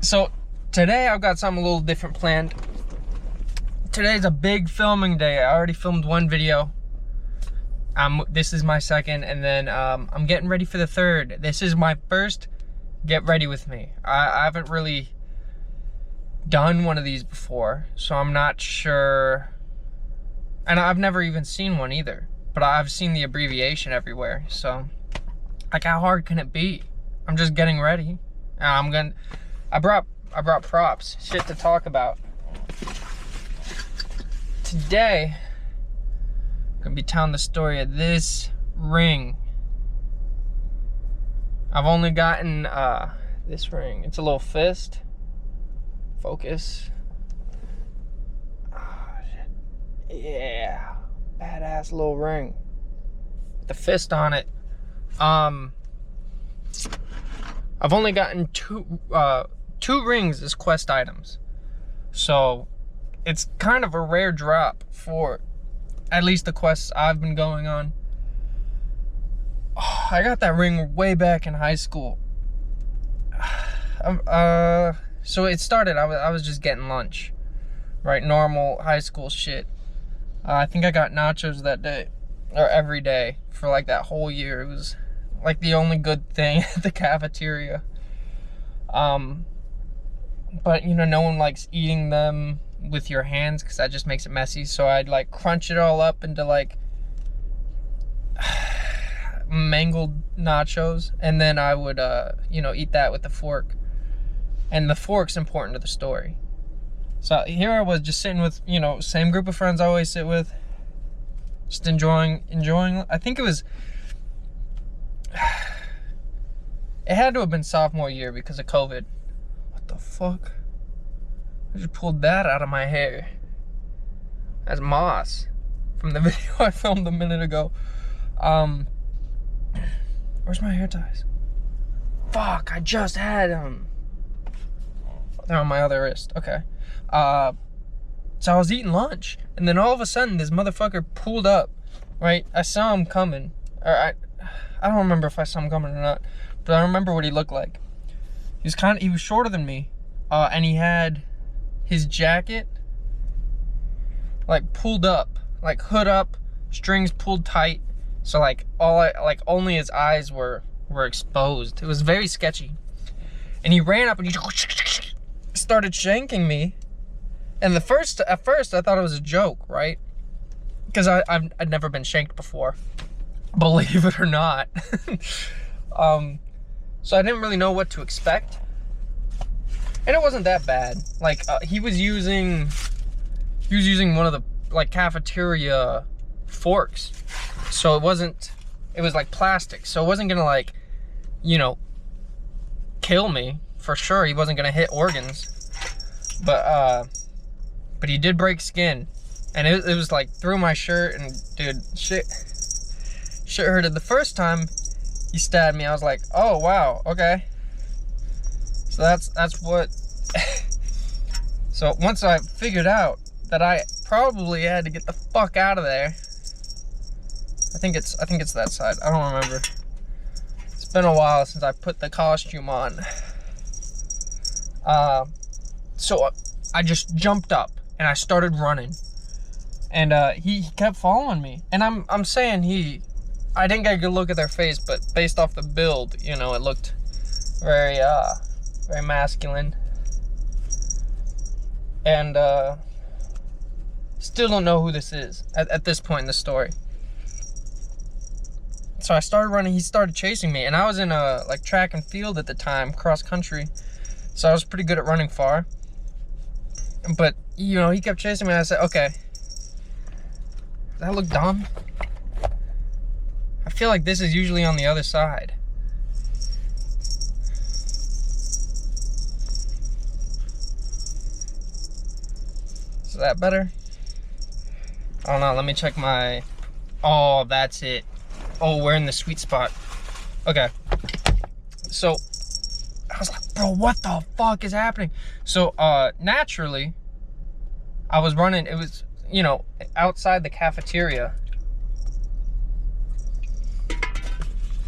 So today I've got something a little different planned. Today's a big filming day. I already filmed one video. This is my second, and then I'm getting ready for the third. This is my first get ready with me. I haven't really done one of these before, so I'm not sure. And I've never even seen one either, but I've seen the abbreviation everywhere. So like, how hard can it be? I'm just getting ready. I brought props, shit to talk about. Today, I'm gonna be telling the story of this ring. I've only gotten this ring. It's a little fist. Focus. Oh, shit. Yeah, badass little ring. The fist on it. I've only gotten two rings as quest items, so it's kind of a rare drop for at least the quests I've been going on. Oh, I got that ring way back in high school. So it started, I was just getting lunch, right? Normal high school shit. I think I got nachos that day, or every day for like that whole year. It was like the only good thing at the cafeteria. But you know, no one likes eating them with your hands because that just makes it messy. So I'd like crunch it all up into like mangled nachos, and then I would you know, eat that with the fork. And the fork's important to the story. So here I was just sitting with, you know, same group of friends I always sit with, just enjoying. I think it was, it had to have been sophomore year because of COVID. What the fuck? I just pulled that out of my hair. That's moss from the video I filmed a minute ago. Where's my hair ties? Fuck, I just had them. They're on my other wrist. Okay. So I was eating lunch, and then all of a sudden this motherfucker pulled up, right? I saw him coming. Or I don't remember if I saw him coming or not, but I remember what he looked like. He was shorter than me, and he had his jacket like pulled up, like hood up, strings pulled tight, so like only his eyes were exposed. It was very sketchy. And he ran up and he started shanking me. And at first I thought it was a joke, right? Because I'd never been shanked before, believe it or not. So I didn't really know what to expect, and it wasn't that bad. Like he was using one of the like cafeteria forks, so it was like plastic, so it wasn't gonna, like, you know, kill me for sure. He wasn't gonna hit organs, but he did break skin, and it was like through my shirt, and dude, shit hurted. The first time he stabbed me, I was like, oh wow, okay. So that's what. So once I figured out that I probably had to get the fuck out of there, I think it's that side. I don't remember. It's been a while since I put the costume on. So I just jumped up and I started running, and he kept following me. And I'm saying I didn't get a good look at their face, but based off the build, you know, it looked very masculine. And still don't know who this is at this point in the story. So I started running, he started chasing me, and I was in like track and field at the time, cross country. So I was pretty good at running far. But, you know, he kept chasing me, and I said, okay, does that look dumb? I feel like this is usually on the other side. Is that better? I don't know, let me check my... Oh, that's it. Oh, we're in the sweet spot. Okay. So, I was like, bro, what the fuck is happening? So, naturally, I was running, it was, you know, outside the cafeteria.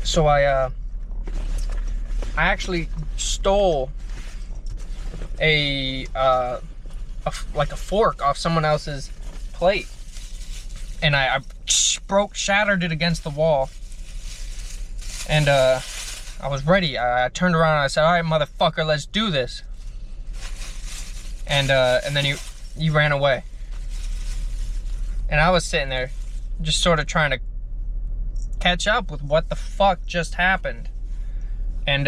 So I actually stole like a fork off someone else's plate, and I shattered it against the wall. And I was ready. I turned around and I said, "All right, motherfucker, let's do this." And then he ran away. And I was sitting there, just sort of trying to catch up with what the fuck just happened. And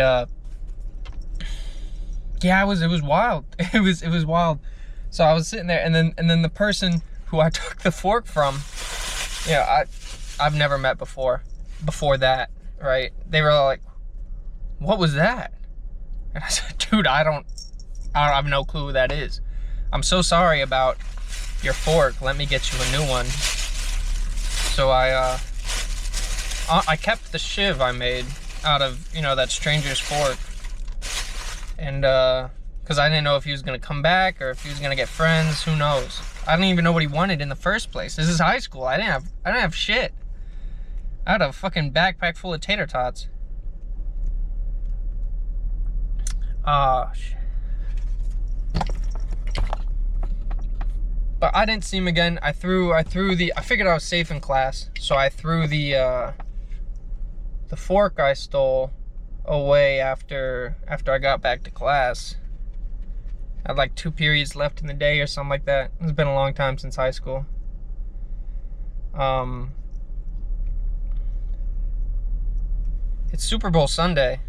yeah, it was wild. It was wild. So I was sitting there, and then the person who I took the fork from, you know, I've never met before that, right? They were like, "What was that?" And I said, "Dude, I don't have no clue who that is. I'm so sorry about your fork. Let me get you a new one." So I kept the shiv I made out of, you know, that stranger's fork. And because I didn't know if he was gonna come back or if he was gonna get friends. Who knows? I didn't even know what he wanted in the first place. This is high school. I didn't have shit. I had a fucking backpack full of tater tots. Shit. But I didn't see him again. I figured I was safe in class, so I threw the fork I stole away after I got back to class. I had like 2 periods left in the day or something like that. It's been a long time since high school. It's Super Bowl Sunday.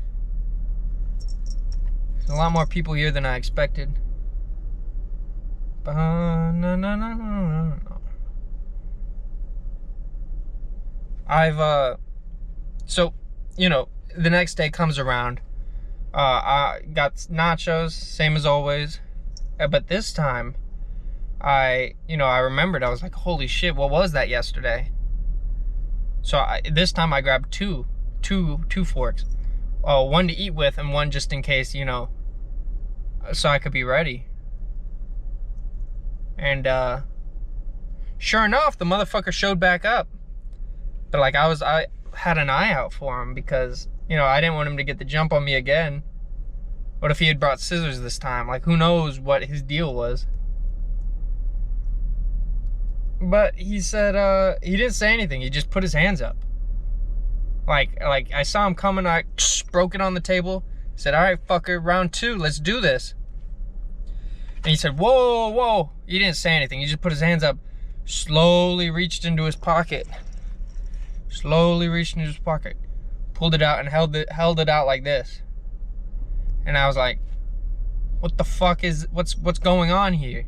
There's a lot more people here than I expected. So, you know, the next day comes around. I got nachos, same as always. But this time, I remembered. I was like, holy shit, what was that yesterday? So this time I grabbed two forks. One to eat with and one just in case, you know, so I could be ready. And sure enough, the motherfucker showed back up. But like I had an eye out for him because, you know, I didn't want him to get the jump on me again. What if he had brought scissors this time? Like, who knows what his deal was. But he said he didn't say anything. He just put his hands up. Like I saw him coming, I broke it on the table, said, "All right, fucker, round 2, let's do this." And he said, "Whoa, whoa." He didn't say anything. He just put his hands up, slowly reached into his pocket. Slowly reached into his pocket, pulled it out and held it out like this. And I was like, what the fuck what's going on here?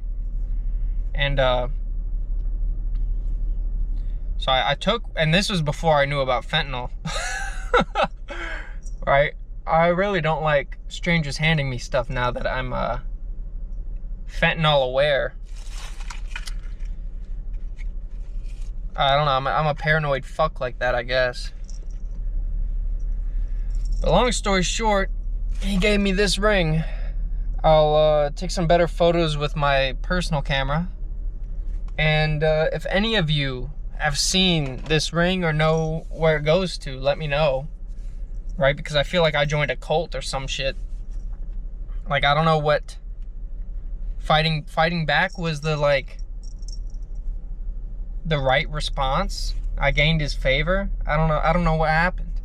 And so I took, and this was before I knew about fentanyl. Right? I really don't like strangers handing me stuff now that I'm fentanyl aware. I don't know, I'm a paranoid fuck like that, I guess. But long story short, he gave me this ring. I'll take some better photos with my personal camera. And if any of you have seen this ring or know where it goes to, let me know. Right? Because I feel like I joined a cult or some shit. Like, I don't know what fighting back was the right response. I gained his favor. I don't know what happened.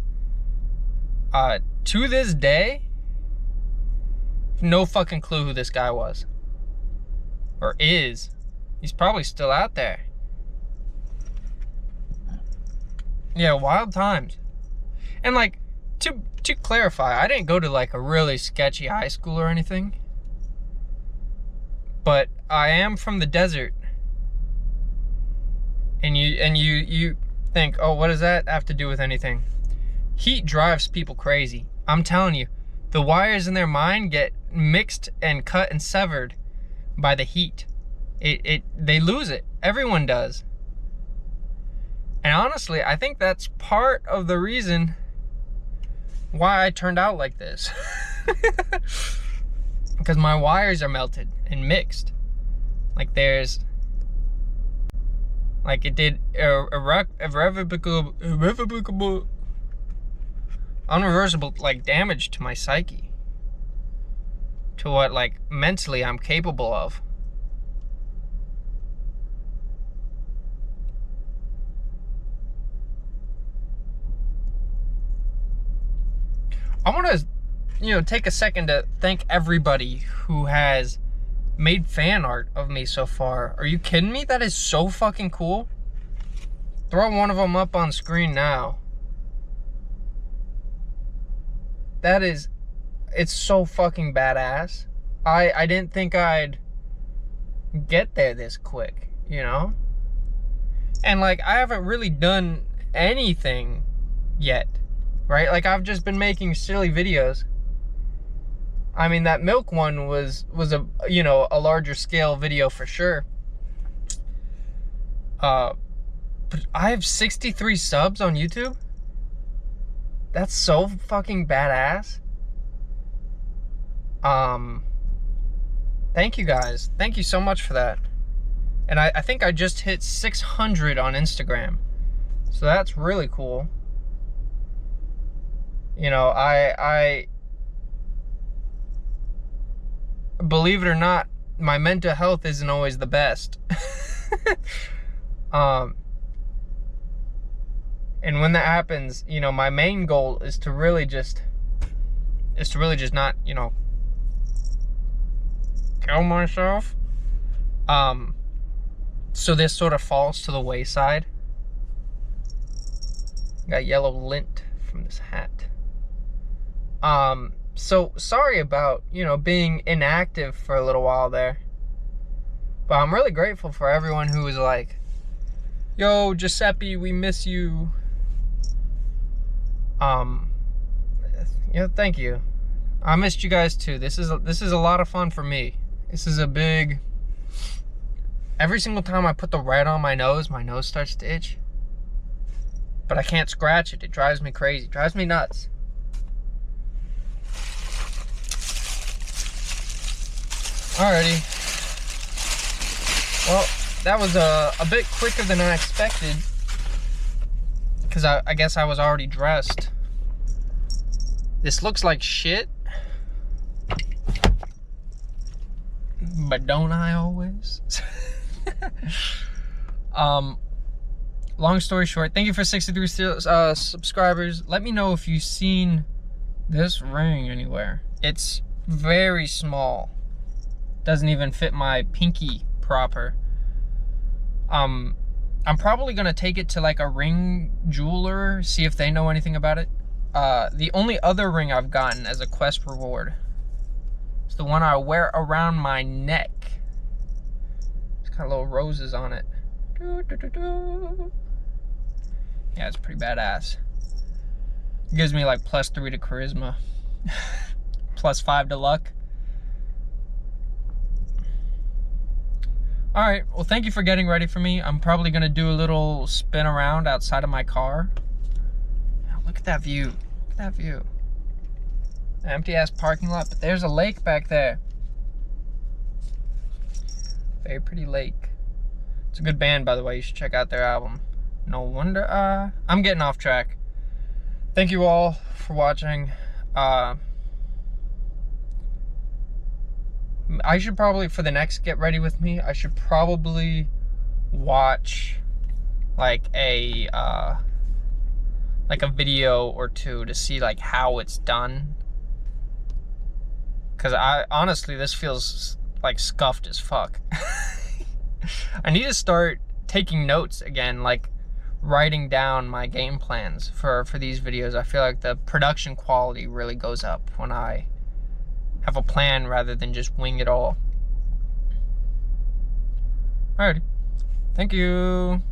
To this day, no fucking clue who this guy was. Or is. He's probably still out there. Yeah, wild times. And like, to clarify, I didn't go to like a really sketchy high school or anything. But I am from the desert. And you think, oh, what does that have to do with anything? Heat drives people crazy. I'm telling you, the wires in their mind get mixed and cut and severed by the heat. They lose it. Everyone does. And honestly, I think that's part of the reason why I turned out like this. Because my wires are melted and mixed. Like there's, like it did irrevocable, unreversible like damage to my psyche. to what, like, mentally I'm capable of. I want to, you know, take a second to thank everybody who has made fan art of me so far. Are you kidding me? That is so fucking cool. Throw one of them up on screen now. That is, it's so fucking badass. I didn't think I'd get there this quick, you know? And like, I haven't really done anything yet, right? Like, I've just been making silly videos. I mean, that milk one was a, you know, a larger scale video for sure. But I have 63 subs on YouTube. That's so fucking badass. Thank you guys. Thank you so much for that. And I think I just hit 600 on Instagram. So that's really cool. You know, I believe it or not, my mental health isn't always the best. And when that happens, you know, my main goal is to really just not, you know, kill myself. So this sort of falls to the wayside. Got yellow lint from this hat. So sorry about, you know, being inactive for a little while there. But I'm really grateful for everyone who was like, yo, Giuseppe, we miss you. You know, thank you. I missed you guys too. This is a lot of fun for me. This is a big, every single time I put the red on my nose starts to itch. But I can't scratch it. It drives me crazy. It drives me nuts. Alrighty. Well, that was a bit quicker than I expected. Because I guess I was already dressed. This looks like shit. But don't I always? Long story short, thank you for 63 subscribers. Let me know if you've seen this ring anywhere. It's very small. Doesn't even fit my pinky proper. I'm probably gonna take it to like a ring jeweler, see if they know anything about it. The only other ring I've gotten as a quest reward is the one I wear around my neck. It's got little roses on it. Yeah, it's pretty badass. It gives me like +3 to charisma. +5 to luck. Alright, well thank you for getting ready for me. I'm probably gonna do a little spin around outside of my car. Oh, look at that view. Look at that view. Empty ass parking lot, but there's a lake back there. Very pretty lake. It's a good band, by the way. You should check out their album. No wonder I'm getting off track. Thank you all for watching. I should probably, for the next Get Ready With Me, I should probably watch like a video or two to see like how it's done. Cause honestly, this feels like scuffed as fuck. I need to start taking notes again, like writing down my game plans for these videos. I feel like the production quality really goes up when I have a plan rather than just wing it all. Alrighty. Thank you.